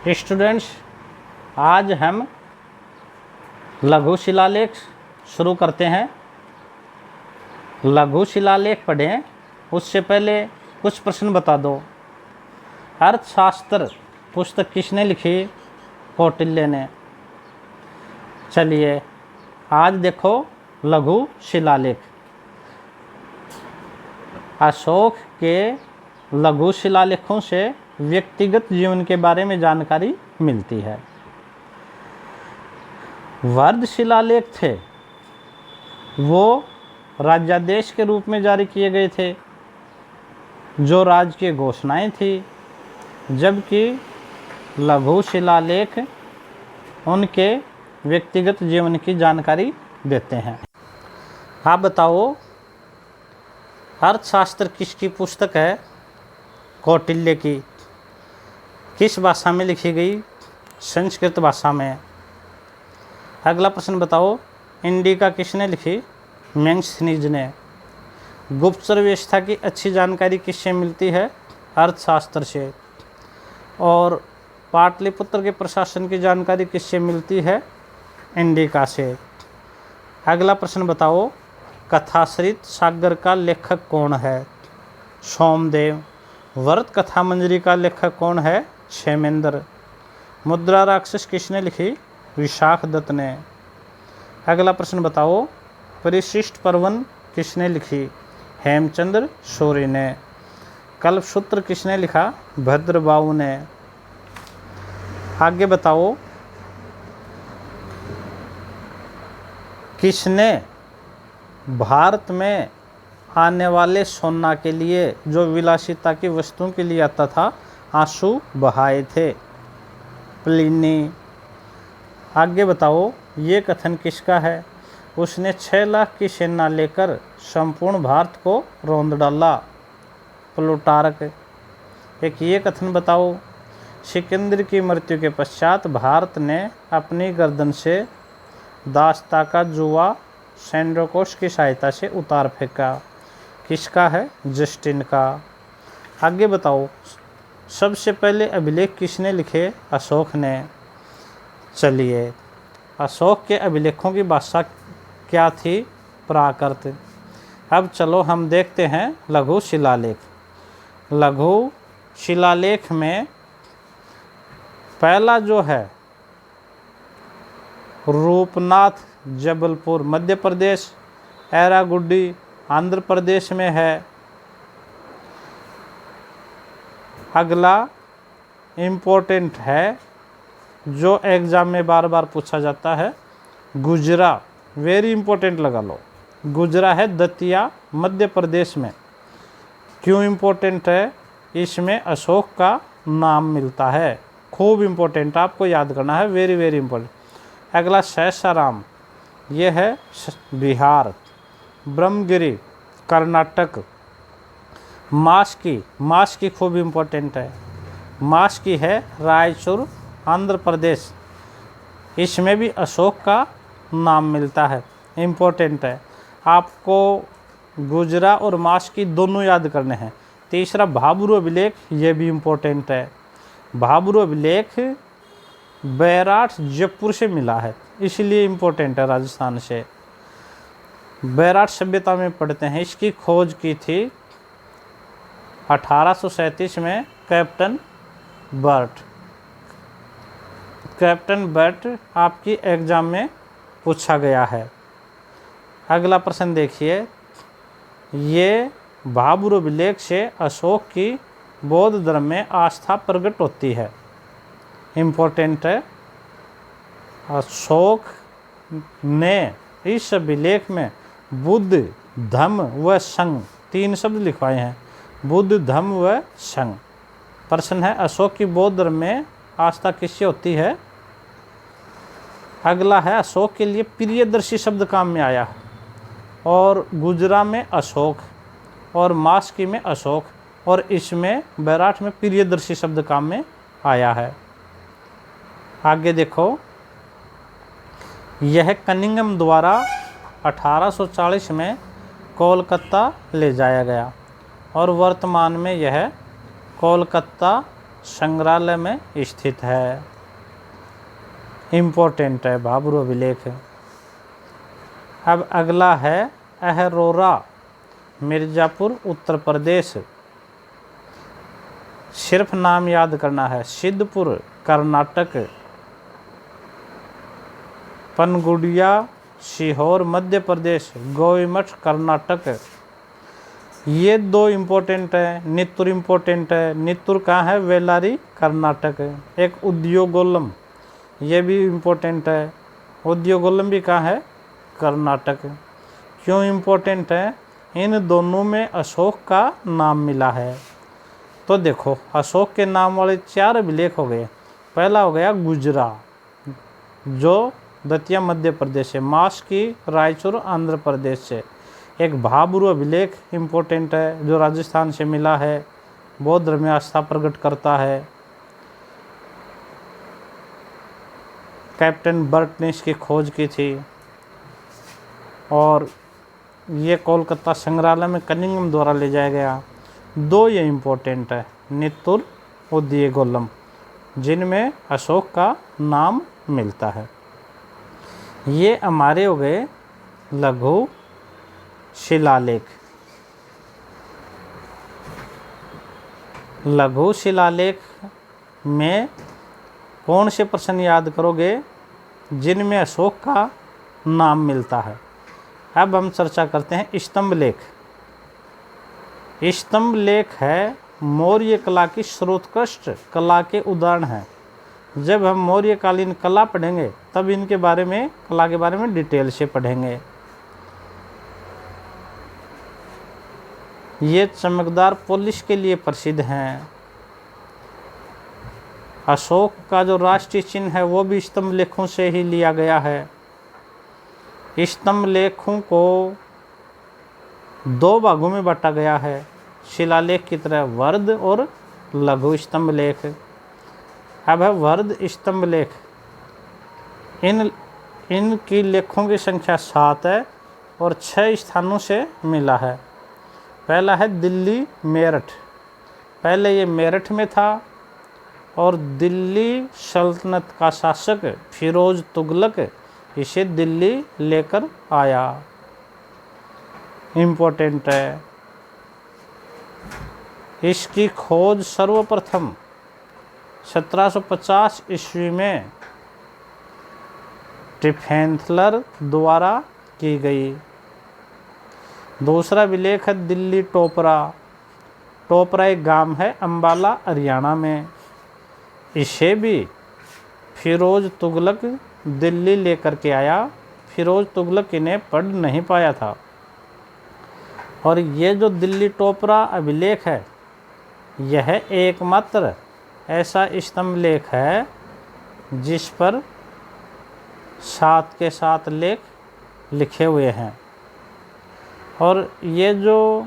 Students, आज हम लघु शिलालेख शुरू करते हैं। लघु शिलालेख पढ़ें उससे पहले कुछ प्रश्न बता दो। अर्थशास्त्र पुस्तक किसने लिखी? कौटिल्य ने। चलिए आज देखो लघु शिलालेख। अशोक के लघु शिलालेखों से व्यक्तिगत जीवन के बारे में जानकारी मिलती है। वर्ध शिलालेख थे वो राज्यादेश के रूप में जारी किए गए थे जो राज्य की घोषणाएं थी, जबकि लघु शिलालेख उनके व्यक्तिगत जीवन की जानकारी देते हैं। आप बताओ, अर्थशास्त्र किसकी पुस्तक है? कौटिल्य की। किस भाषा में लिखी गई? संस्कृत भाषा में। अगला प्रश्न बताओ, इंडिका किसने लिखी? मेंगस्थनीज ने। गुप्तचर व्यवस्था की अच्छी जानकारी किससे मिलती है? अर्थशास्त्र से। और पाटलिपुत्र के प्रशासन की जानकारी किससे मिलती है? इंडिका से। अगला प्रश्न बताओ, कथाश्रित सागर का लेखक कौन है? सोमदेव। व्रत कथा मंजरी का लेखक कौन है? क्षेमेंद्र। मुद्रा राक्षस किसने लिखी? विशाख दत्त ने। अगला प्रश्न बताओ, परिशिष्ट पर्वन किसने लिखी? हेमचंद्र सूरी ने। कल्पसूत्र किसने लिखा? भद्रबाहु ने। आगे बताओ, किसने भारत में आने वाले सोना के लिए जो विलासिता की वस्तुओं के लिए आता था आंसू बहाए थे? प्लिनी। आगे बताओ, ये कथन किसका है? उसने 6 लाख की सेना लेकर संपूर्ण भारत को रौंद डाला। प्लूटार्क। एक ये कथन बताओ, सिकंदर की मृत्यु के पश्चात भारत ने अपनी गर्दन से दास्ता का जुआ सैंड्रोकोस की सहायता से उतार फेंका। किसका है? जस्टिन का। आगे बताओ, सबसे पहले अभिलेख किसने लिखे? अशोक ने। चलिए, अशोक के अभिलेखों की भाषा क्या थी? प्राकृत। अब चलो हम देखते हैं लघु शिलालेख। लघु शिलालेख में पहला जो है रूपनाथ, जबलपुर मध्य प्रदेश, एरागुड्डी आंध्र प्रदेश में है। अगला इम्पोर्टेंट है जो एग्ज़ाम में बार बार पूछा जाता है, गुजरा। वेरी इम्पोर्टेंट लगा लो। गुजरा है दतिया मध्य प्रदेश में। क्यों इम्पोर्टेंट है? इसमें अशोक का नाम मिलता है। खूब इम्पोर्टेंट, आपको याद करना है। Very very important. अगला सैसाराम, ये है बिहार। ब्रह्मगिरी कर्नाटक। मास्की खूब इम्पोर्टेंट है। मास्की है रायचूर आंध्र प्रदेश। इसमें भी अशोक का नाम मिलता है। इम्पोर्टेंट है, आपको गुजरा और मास्की दोनों याद करने हैं। तीसरा भाबरू अभिलेख, ये भी इम्पोर्टेंट है। भाबरू अभिलेख बैराठ जयपुर से मिला है, इसलिए इम्पोर्टेंट है। राजस्थान से बैराठ सभ्यता में पढ़ते हैं। इसकी खोज की थी 1837 में कैप्टन बर्ट। कैप्टन बर्ट आपकी एग्जाम में पूछा गया है। अगला प्रश्न देखिए, ये भाबरू अभिलेख से अशोक की बौद्ध धर्म में आस्था प्रकट होती है। इम्पोर्टेंट है। अशोक ने इस अभिलेख में बुद्ध, धम्म व संघ 3 शब्द लिखवाए हैं। बुद्ध, धम्म व संघ। प्रश्न है, अशोक की बौद्ध धर्म में आस्था किससे होती है? अगला है, अशोक के लिए प्रियदर्शी शब्द काम में आया है। और गुजरा में अशोक और मास्की में अशोक, और इसमें बैराठ में प्रियदर्शी शब्द काम में आया है। आगे देखो, यह कनिंघम द्वारा 1840 में कोलकाता ले जाया गया और वर्तमान में यह कोलकाता संग्रहालय में स्थित है। इम्पोर्टेंट है भाब्रू अभिलेख। अब अगला है अहरोरा, मिर्ज़ापुर उत्तर प्रदेश। सिर्फ नाम याद करना है। सिद्धपुर कर्नाटक, पनगुड़िया सीहोर मध्य प्रदेश, गोईमठ कर्नाटक। ये दो इम्पोर्टेंट है। नित्तूर इम्पोर्टेंट है। नित्तूर कहाँ है? वेलारी कर्नाटक। एक उद्योगोलम, ये भी इम्पोर्टेंट है। उद्योगोलम भी कहाँ है? कर्नाटक। क्यों इम्पोर्टेंट है? इन दोनों में अशोक का नाम मिला है। तो देखो अशोक के नाम वाले 4 अभिलेख हो गए। पहला हो गया गुजरा, जो दतिया मध्य प्रदेश है। मास्की रायचूर आंध्र प्रदेश से। एक भाब्रू अभिलेख इम्पोर्टेंट है, जो राजस्थान से मिला है। बौद्ध धर्म में आस्था प्रकट करता है। कैप्टन बर्ट ने इसकी खोज की थी और ये कोलकाता संग्रहालय में कनिंघम द्वारा ले जाया गया। 2 ये इम्पोर्टेंट है, नित्तूर उद्योगोलम, जिनमें अशोक का नाम मिलता है। ये हमारे हो गए लघु शिलालेख। लघु शिलालेख में कौन से प्रश्न याद करोगे जिनमें अशोक का नाम मिलता है? अब हम चर्चा करते हैं स्तंभ लेख। स्तंभ लेख है मौर्य कला की सर्वोत्कृष्ट कला के उदाहरण हैं। जब हम मौर्यकालीन कला पढ़ेंगे तब इनके बारे में, कला के बारे में डिटेल से पढ़ेंगे। ये चमकदार पॉलिश के लिए प्रसिद्ध हैं। अशोक का जो राष्ट्रीय चिन्ह है वो भी स्तंभ लेखों से ही लिया गया है। स्तंभ लेखों को 2 भागों में बांटा गया है, शिलालेख की तरह वर्ध और लघु स्तंभ लेख। अब है वर्ध स्तंभ लेख। इनकी लेखों की संख्या 7 है और 6 स्थानों से मिला है। पहला है दिल्ली मेरठ। पहले ये मेरठ में था और दिल्ली सल्तनत का शासक फिरोज तुगलक इसे दिल्ली लेकर आया। इम्पोर्टेंट है। इसकी खोज सर्वप्रथम 1750 ईस्वी में ट्रिफेंथलर द्वारा की गई। दूसरा अभिलेख है दिल्ली टोपरा। टोपरा एक गांव है अंबाला हरियाणा में। इसे भी फिरोज तुगलक दिल्ली लेकर के आया। फिरोज तुगलक इन्हें पढ़ नहीं पाया था। और ये जो दिल्ली टोपरा अभिलेख है, यह एकमात्र ऐसा स्तंभ लेख है जिस पर 7 के 7 लेख लिखे हुए हैं। और ये जो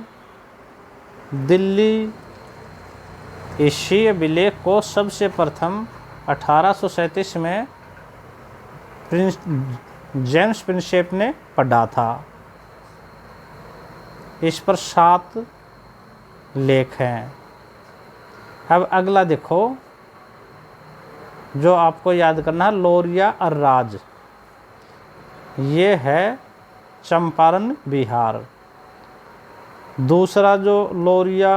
दिल्ली इसी अभिलेख को सबसे प्रथम 1837 में जेम्स प्रिंसेप ने पढ़ा था। इस पर 7 लेख हैं। अब अगला देखो, जो आपको याद करना है, लौरिया अर्राज। ये है चंपारण बिहार। दूसरा जो लौरिया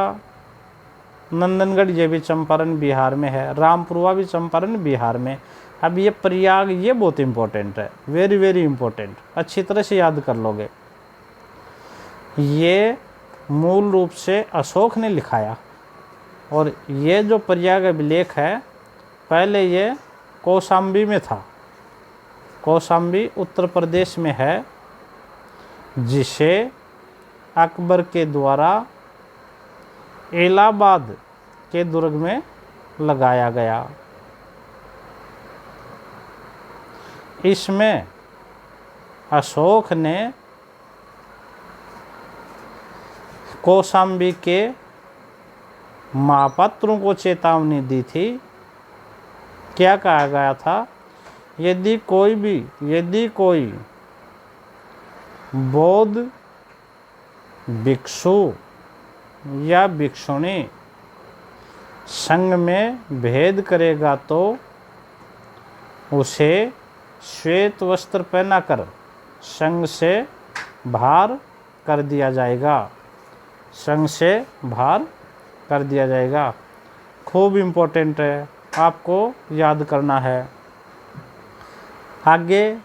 नंदनगढ़, ये भी चंपारण बिहार में है। रामपुरवा भी चंपारण बिहार में। अब ये प्रयाग, ये बहुत इम्पोर्टेंट है, वेरी वेरी इम्पोर्टेंट, अच्छी तरह से याद कर लोगे। ये मूल रूप से अशोक ने लिखाया। और ये जो प्रयाग अभिलेख है, पहले ये कौशाम्बी में था। कौशाम्बी उत्तर प्रदेश में है, जिसे अकबर के द्वारा इलाहाबाद के दुर्ग में लगाया गया। इसमें अशोक ने कौशाम्बी के महापात्रों को चेतावनी दी थी। क्या कहा गया था? यदि कोई बौद्ध भिक्षु या भिक्षुणी संग में भेद करेगा तो उसे श्वेत वस्त्र पहनाकर संग से बाहर कर दिया जाएगा। संग से बाहर कर दिया जाएगा। खूब इम्पोर्टेंट है, आपको याद करना है। आगे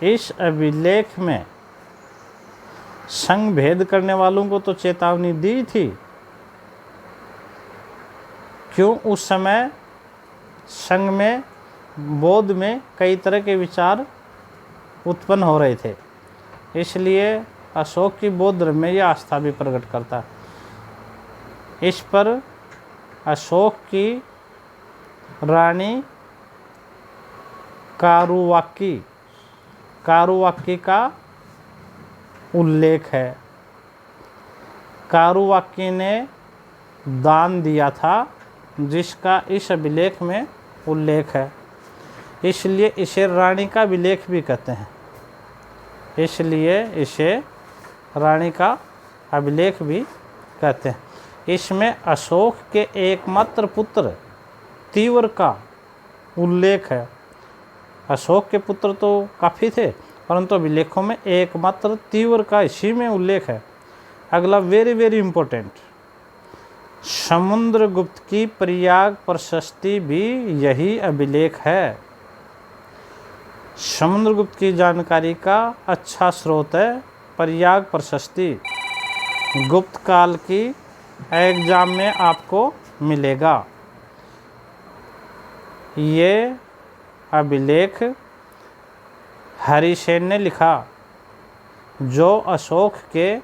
इस अभिलेख में संग भेद करने वालों को तो चेतावनी दी थी। क्यों? उस समय संघ में, बौद्ध में कई तरह के विचार उत्पन्न हो रहे थे, इसलिए अशोक की बौद्ध धर्म में यह आस्था भी प्रकट करता है। इस पर अशोक की रानी कारुवाकी का उल्लेख है। कारुवाकी ने दान दिया था, जिसका इस अभिलेख में उल्लेख है, इसलिए इसे रानी का अभिलेख भी कहते हैं। इसलिए इसे रानी का अभिलेख भी कहते हैं। इसमें अशोक के एकमात्र पुत्र तीव्र का उल्लेख है। अशोक के पुत्र तो काफ़ी थे, परंतु अभिलेखों में एकमात्र तीव्र का इसी में उल्लेख है। अगला वेरी वेरी इंपॉर्टेंट, समुद्रगुप्त की प्रयाग प्रशस्ति भी यही अभिलेख है। समुद्रगुप्त की जानकारी का अच्छा स्रोत है प्रयाग प्रशस्ति। गुप्त काल की एग्जाम में आपको मिलेगा। ये अभिलेख हरिसेन ने लिखा, जो अशोक के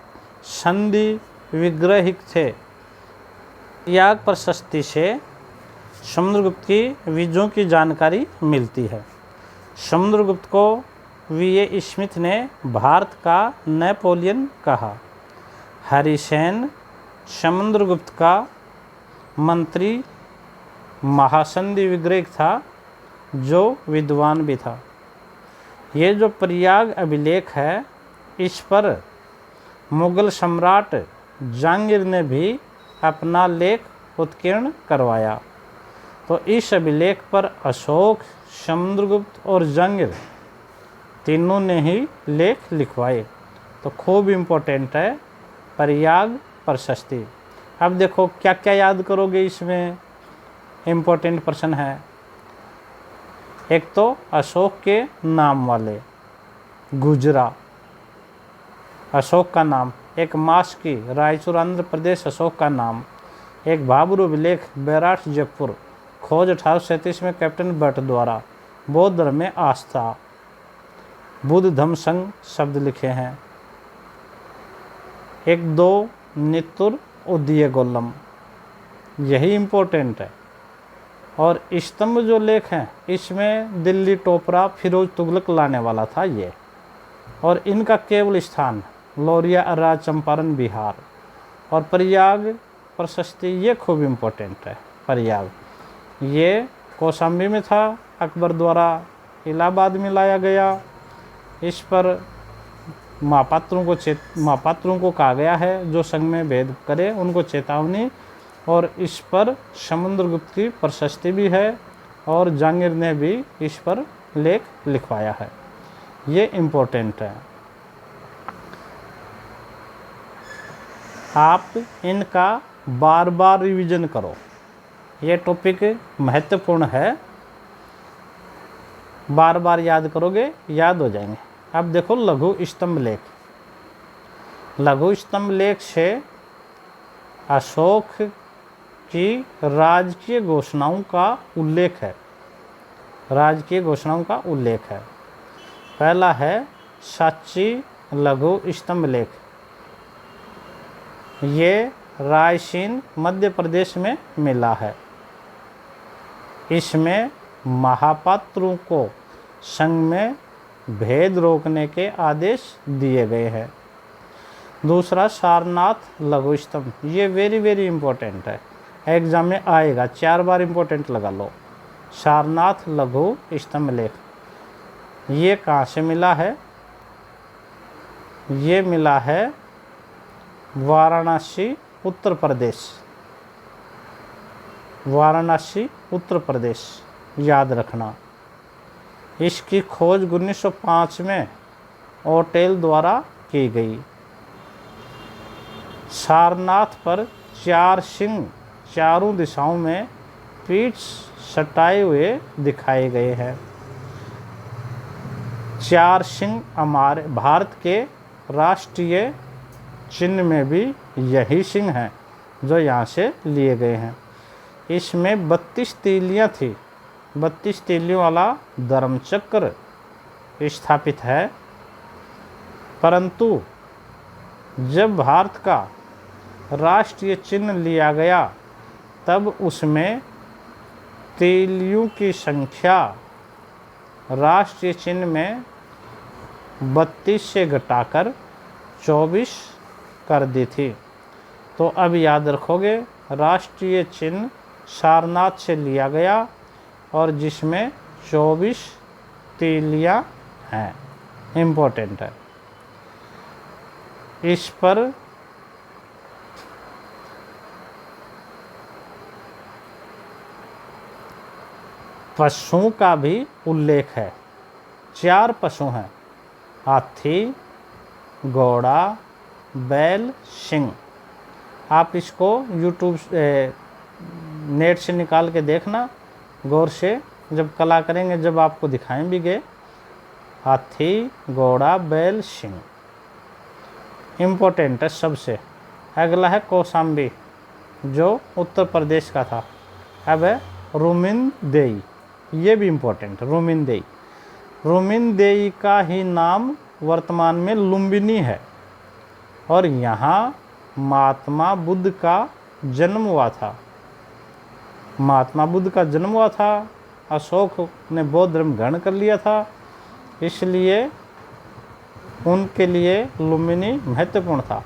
संधि विग्रहिक थे। प्रयाग प्रशस्ति से समुद्रगुप्त की विजयों की जानकारी मिलती है। समुद्रगुप्त को वी.ए. स्मिथ ने भारत का नेपोलियन कहा। हरिसेन समुद्रगुप्त का मंत्री महासंधि विग्रहिक था, जो विद्वान भी था। ये जो प्रयाग अभिलेख है, इस पर मुगल सम्राट जहांगीर ने भी अपना लेख उत्कीर्ण करवाया। तो इस अभिलेख पर अशोक, समुद्रगुप्त और जहांगीर तीनों ने ही लेख लिखवाए। तो खूब इम्पोर्टेंट है प्रयाग प्रशस्ति। अब देखो क्या क्या याद करोगे, इसमें इम्पोर्टेंट प्रश्न है। एक तो अशोक के नाम वाले, गुजरा अशोक का नाम, एक मास की रायचूर आंध्र प्रदेश अशोक का नाम, एक भाबरू अभिलेख बैराठ जयपुर, खोज 1837 में कैप्टन भट्ट द्वारा, बौद्ध धर्म में आस्था, बुद्ध धम्म संघ शब्द लिखे हैं, एक दो नित्तुर उदय गोलम, यही इम्पोर्टेंट है। और स्तंभ जो लेख हैं, इसमें दिल्ली टोपरा फिरोज तुगलक लाने वाला था ये, और इनका केवल स्थान लौरिया अर्रा चंपारण बिहार। और प्रयाग प्रशस्ति ये खूब इम्पोर्टेंट है। प्रयाग ये कौशाम्बी में था, अकबर द्वारा इलाहाबाद में लाया गया। इस पर महापात्रों को कहा गया है, जो संघ में भेद करे उनको चेतावनी। और इस पर समुद्रगुप्त की प्रशस्ति भी है, और जहांगीर ने भी इस पर लेख लिखवाया है। ये इम्पोर्टेंट है। आप इनका बार बार रिवीजन करो, ये टॉपिक महत्वपूर्ण है। बार बार याद करोगे, याद हो जाएंगे। अब देखो लघु स्तंभ लेख। लघु स्तंभ लेख से अशोक की राजकीय घोषणाओं का उल्लेख है। राजकीय घोषणाओं का उल्लेख है। पहला है सांची लघु स्तंभ लेख। ये रायसीन मध्य प्रदेश में मिला है। इसमें महापात्रों को संघ में भेद रोकने के आदेश दिए गए हैं। दूसरा सारनाथ लघु स्तंभ, ये वेरी वेरी इम्पोर्टेंट है, एग्जाम में आएगा, 4 बार इम्पोर्टेंट लगा लो। सारनाथ लघु स्तंभ लेख ये कहाँ से मिला है? ये मिला है वाराणसी उत्तर प्रदेश। वाराणसी उत्तर प्रदेश, याद रखना। इसकी खोज 1905 में ओटेल द्वारा की गई। सारनाथ पर 4 सिंह चारों दिशाओं में पीठ सटाए हुए दिखाए गए हैं। 4 सिंह हमारे भारत के राष्ट्रीय चिन्ह में भी यही सिंह हैं जो यहाँ से लिए गए हैं। इसमें 32 तीलियाँ थी। 32 तीलियों वाला धर्मचक्र स्थापित है, परंतु जब भारत का राष्ट्रीय चिन्ह लिया गया तब उसमें तीलियों की संख्या राष्ट्रीय चिन्ह में 32 से घटाकर 24 कर दी थी। तो अब याद रखोगे, राष्ट्रीय चिन्ह सारनाथ से लिया गया और जिसमें 24 तीलियां हैं। इम्पोर्टेंट है। इस पर पशुओं का भी उल्लेख है। 4 पशु हैं, हाथी, घोड़ा, बैल, सिंह। आप इसको यूट्यूब नेट से निकाल के देखना गौर से, जब कला करेंगे जब आपको दिखाएं भी गए। हाथी, घोड़ा, बैल, सिंह इम्पोर्टेंट है सबसे। अगला है कौशाम्बी, जो उत्तर प्रदेश का था। अब है रुमिनदेई, ये भी इम्पोर्टेंट है। रुमिनदेई, रुमिनदेई का ही नाम वर्तमान में लुम्बिनी है और यहाँ महात्मा बुद्ध का जन्म हुआ था। महात्मा बुद्ध का जन्म हुआ था। अशोक ने बौद्ध धर्म ग्रहण कर लिया था, इसलिए उनके लिए लुम्बिनी महत्वपूर्ण था।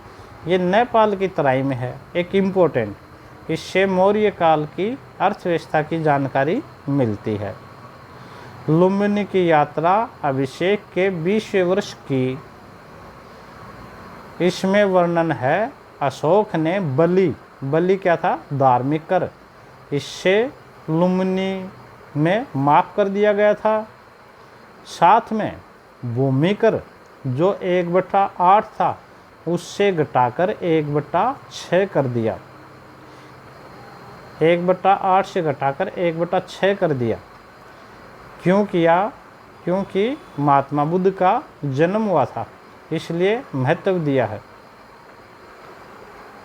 ये नेपाल की तराई में है। एक इम्पोर्टेंट, इससे मौर्य काल की अर्थव्यवस्था की जानकारी मिलती है। लुम्बिनी की यात्रा अभिषेक के 20वें वर्ष की। इसमें वर्णन है अशोक ने बलि क्या था, धार्मिक कर, इससे लुम्बिनी में माफ कर दिया गया था। साथ में भूमि कर जो 1/8 था उससे घटाकर 1/6 कर दिया। 1/8 से घटाकर 1/6 कर दिया। क्यों किया? क्योंकि महात्मा बुद्ध का जन्म हुआ था, इसलिए महत्व दिया है।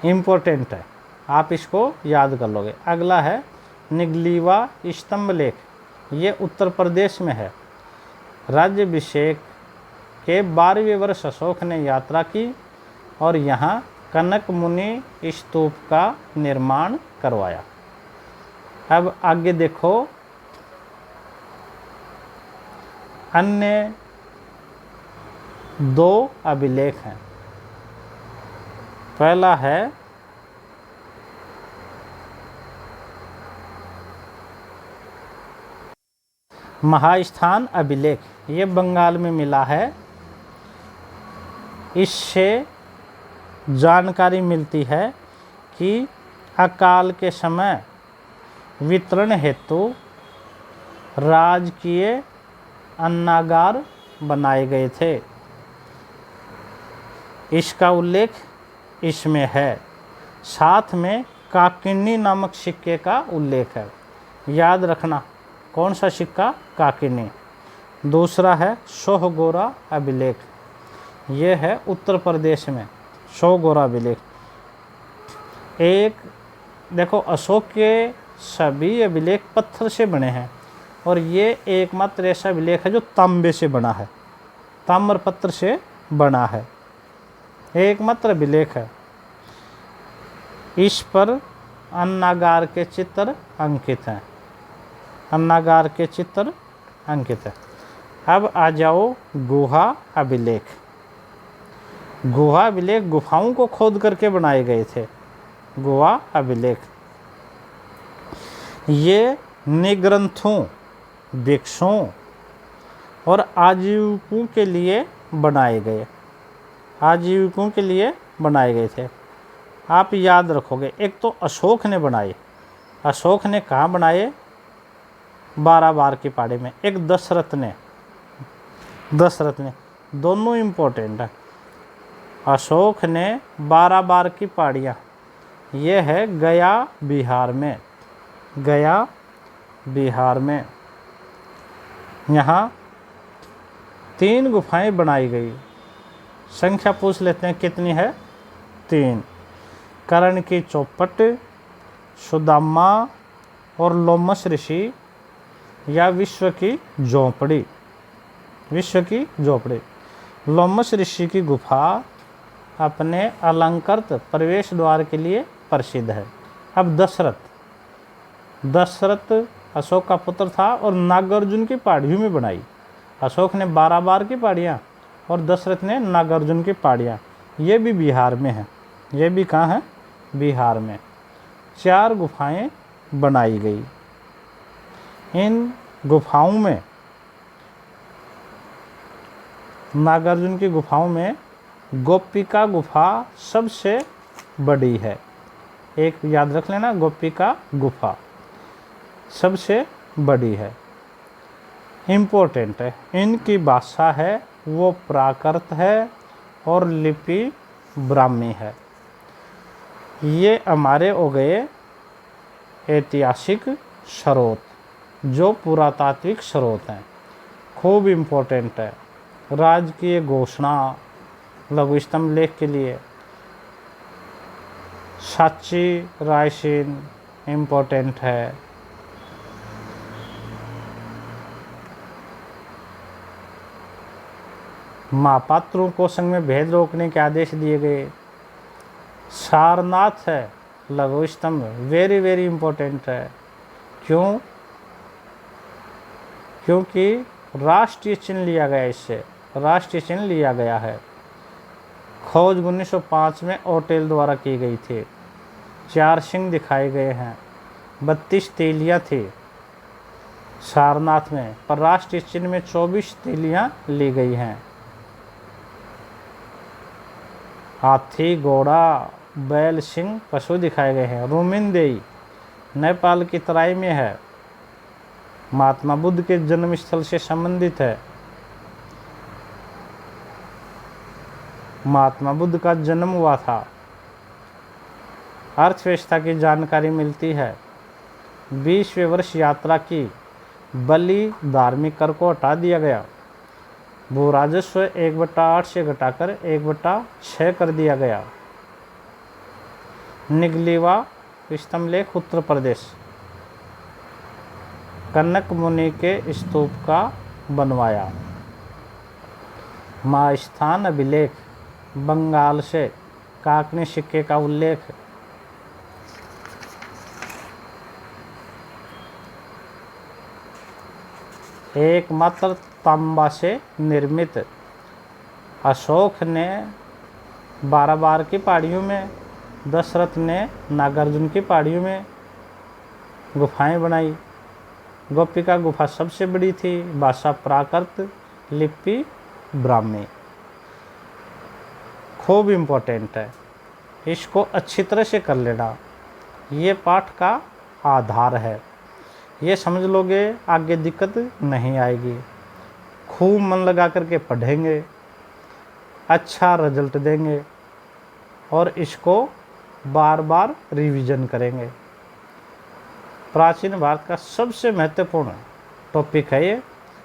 इम्पोर्टेंट है, आप इसको याद कर लोगे। अगला है निगलीवा स्तंभ लेख, ये उत्तर प्रदेश में है। राज्याभिषेक के 12वें वर्ष अशोक ने यात्रा की और यहाँ कनक मुनि स्तूप का निर्माण करवाया। अब आगे देखो, अन्य 2 अभिलेख हैं। पहला है महास्थान अभिलेख, ये बंगाल में मिला है। इससे जानकारी मिलती है कि अकाल के समय वितरण हेतु राजकीय अन्नागार बनाए गए थे। इसका उल्लेख इसमें है। साथ में काकिनी नामक सिक्के का उल्लेख है। याद रखना, कौन सा सिक्का? काकिनी। दूसरा है सोहगोरा अभिलेख, ये है उत्तर प्रदेश में। सोहगोरा अभिलेख, एक देखो, अशोक के सभी अभिलेख पत्थर से बने हैं और ये एकमात्र ऐसा अभिलेख है जो तांबे से बना है, ताम्र पत्र से बना है, एकमात्र अभिलेख है। इस पर अन्नागार के चित्र अंकित हैं। अन्नागार के चित्र अंकित है। अब आ जाओ गुहा अभिलेख। गुहा अभिलेख गुफाओं को खोद करके बनाए गए थे। गुहा अभिलेख ये निग्रंथों, भिक्षुओं और आजीविकों के लिए बनाए गए, आजीविकों के लिए बनाए गए थे। आप याद रखोगे, एक तो अशोक ने बनाए, अशोक ने कहाँ बनाए? 12 बार की पहाड़ी में। एक दशरथ ने दोनों इम्पोर्टेंट है। अशोक ने 12 बार की पहाड़ियाँ, ये है गया बिहार में, गया बिहार में। यहाँ 3 गुफाएं बनाई गई। संख्या पूछ लेते हैं कितनी है? 3। कर्ण की चौपट, सुदामा और लोमस ऋषि, या विश्व की झोपड़ी। विश्व की झोपड़ी। लोमस ऋषि की गुफा अपने अलंकृत प्रवेश द्वार के लिए प्रसिद्ध है। अब दशरथ अशोक का पुत्र था और नागार्जुन की पहाड़ियों में बनाई। अशोक ने 12 बार की पहाड़ियाँ और दशरथ ने नागार्जुन की पहाड़ियाँ। ये भी बिहार में है। ये भी कहाँ है? बिहार में। 4 गुफाएं बनाई गई। इन गुफाओं में, नागार्जुन की गुफाओं में गोपिका गुफा सबसे बड़ी है। एक याद रख लेना, गोपिका गुफा सबसे बड़ी है, इम्पोर्टेंट है। इनकी भाषा है वो प्राकृत है और लिपि ब्राह्मी है। ये हमारे हो गए ऐतिहासिक स्रोत, जो पुरातात्विक स्रोत हैं, खूब इम्पोर्टेंट है। राजकीय घोषणा लघु स्तंभ लेख के लिए साची रायसीन इम्पोर्टेंट है। महापात्रों को संघ में भेद रोकने के आदेश दिए गए। सारनाथ है लघु स्तंभ, वेरी वेरी इम्पोर्टेंट है। क्यों? क्योंकि राष्ट्रीय चिन्ह लिया गया, इससे राष्ट्रीय चिन्ह लिया गया है। खोज 1905 में ओटेल द्वारा की गई थी। 4 सिंह दिखाए गए हैं। 32 तीलियाँ थी सारनाथ में, पर राष्ट्रीय चिन्ह में 24 तीलियाँ ली गई हैं। हाथी, घोड़ा, बैल, सिंह पशु दिखाए गए हैं। रुमिनदेई नेपाल की तराई में है, महात्मा बुद्ध के जन्म स्थल से संबंधित है। महात्मा बुद्ध का जन्म हुआ था। अर्थव्यवस्था की जानकारी मिलती है। 20वें वर्ष यात्रा की, बलि धार्मिक कर को हटा दिया गया। भू राजस्व 1/8 से घटाकर 1/6 कर दिया गया। निगलीवा स्तंभ लेख उत्तर प्रदेश, कनक मुनि के स्तूप का बनवाया। महास्थान अभिलेख बंगाल से, काकनी सिक्के का उल्लेख। एकमात्र तांबा से निर्मित। अशोक ने 12 बार की पहाड़ियों में, दशरथ ने नागार्जुन की पहाड़ियों में गुफाएं बनाई। गोपिका गुफा सबसे बड़ी थी। भाषा प्राकृत, लिपि ब्राह्मी। खूब इम्पोर्टेंट है, इसको अच्छी तरह से कर लेना। ये पाठ का आधार है। ये समझ लोगे, आगे दिक्कत नहीं आएगी। खूब मन लगा करके पढ़ेंगे, अच्छा रिजल्ट देंगे और इसको बार बार रिवीजन करेंगे। प्राचीन भारत का सबसे महत्वपूर्ण टॉपिक है ये।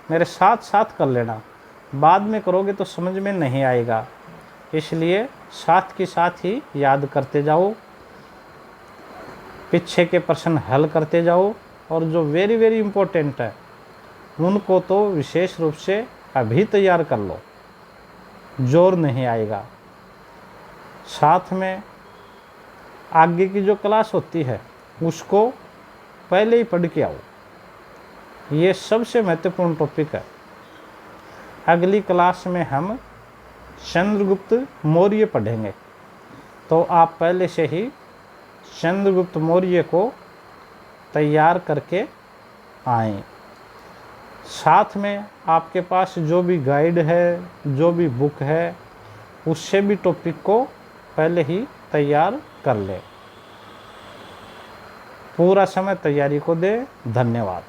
मेरे साथ साथ कर लेना, बाद में करोगे तो समझ में नहीं आएगा, इसलिए साथ के साथ ही याद करते जाओ, पीछे के प्रश्न हल करते जाओ और जो वेरी वेरी इम्पोर्टेंट है उनको तो विशेष रूप से अभी तैयार कर लो, जोर नहीं आएगा। साथ में आगे की जो क्लास होती है उसको पहले ही पढ़ के आओ, ये सबसे महत्वपूर्ण टॉपिक है। अगली क्लास में हम चंद्रगुप्त मौर्य पढ़ेंगे, तो आप पहले से ही चंद्रगुप्त मौर्य को तैयार करके आएं। साथ में आपके पास जो भी गाइड है, जो भी बुक है, उससे भी टॉपिक को पहले ही तैयार कर लें। पूरा समय तैयारी को दे। धन्यवाद।